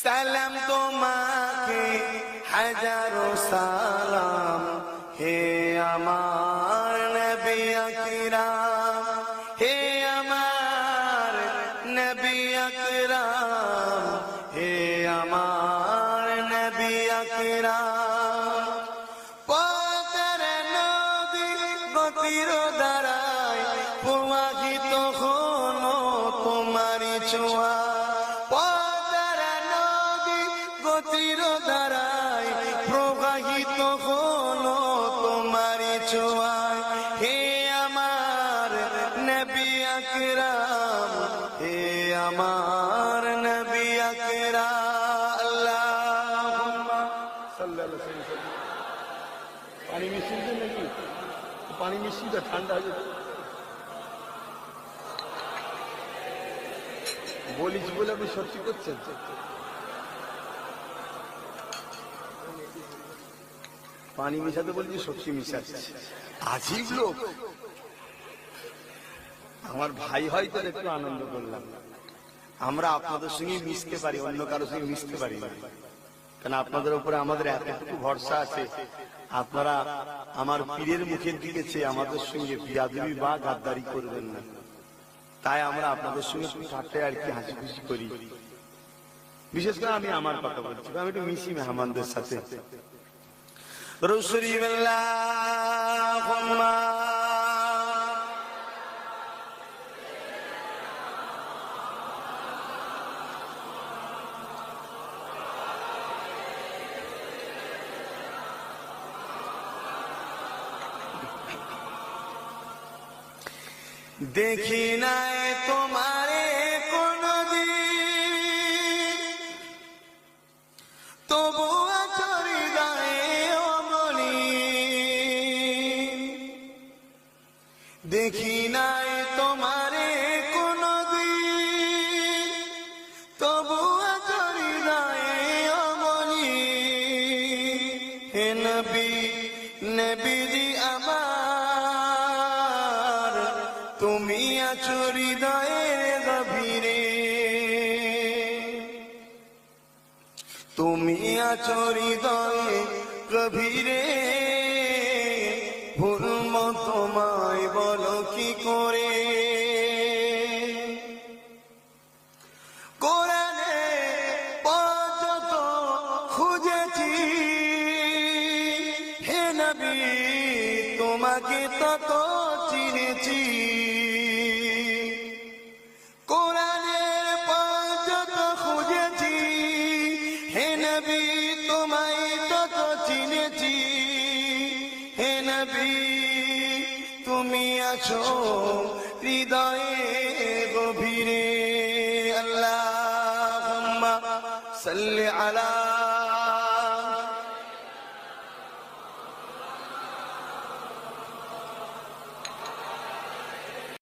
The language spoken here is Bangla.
সালাম তোমাকে হাজারো সালাম হে আমার নবী আকরাম, হে আমার নবী আকরাম, হে আমার নবী আকরাম। পথের নদী গতির দ্বারায় প্রবাহিত হলো তোমারি ছোঁয়া, পথের নদী গতির দ্বারায় প্রবাহিত হলো তোমারি ছোঁয়া। হে আমার নবী আকরাম, হে আমার নবী আকরাম। আল্লাহুম্মা সাল্লাল্লাহু আলাইহি ওয়াসাল্লাম। পানি মিশিয়ে নাকি? পানি মিশিয়ে ঠান্ডা হয়ে যাবে। বলিস বলে আপনি সত্যি করছেন? পানি মিশাতে বলছি, সত্যি মিশাচ্ছে। আজীব লোক। আমার ভাই হয়তো একটু আনন্দ করলাম। আমরা আপনাদের সঙ্গে মিশতে পারি, অন্য কারোর সঙ্গে মিশতে পারি না, কারণ আপনাদের উপরে আমাদের এতটুকু ভরসা আছে। আপনারা আমার পীরের মুখের দিকে চেয়ে আমাদের সঙ্গে বিয়াদবি বা গাদ্দারি করবেন না, তাই আমরা আপনাদের সঙ্গে ঠাট্টায় আর কি হাসি খুশি করি। বিশেষ করে আমি আমার কথা বলছি, আমি একটু মিশি মেহমানদের সাথে। রসুলিল্লাহুম্মা দেখি নাই তোমারে কোনদিন, তবু আচরি দায়ে অমনি। দেখি নাই তোমারে কোনদিন, তবু আচরি দায়ে অমনি। হে নবী, নবীজি আমার, তুমি আছো হৃদয়ের গভীরে, তুমি আছো হৃদয়ে গভীরে। ভুলবো তোমায় বলো কি করে? কোরআনে পর্যন্ত খুঁজেছি, হে নবী তোমাকে তত চিনেছি। কোরআনের পর্যন্ত খুঁজেছি, হে নবী তোমায় তত চিনেছি। হে নবী তুমি আছো হৃদয়ে গভীরে। আল্লাহুম্মা সাল্লি আলা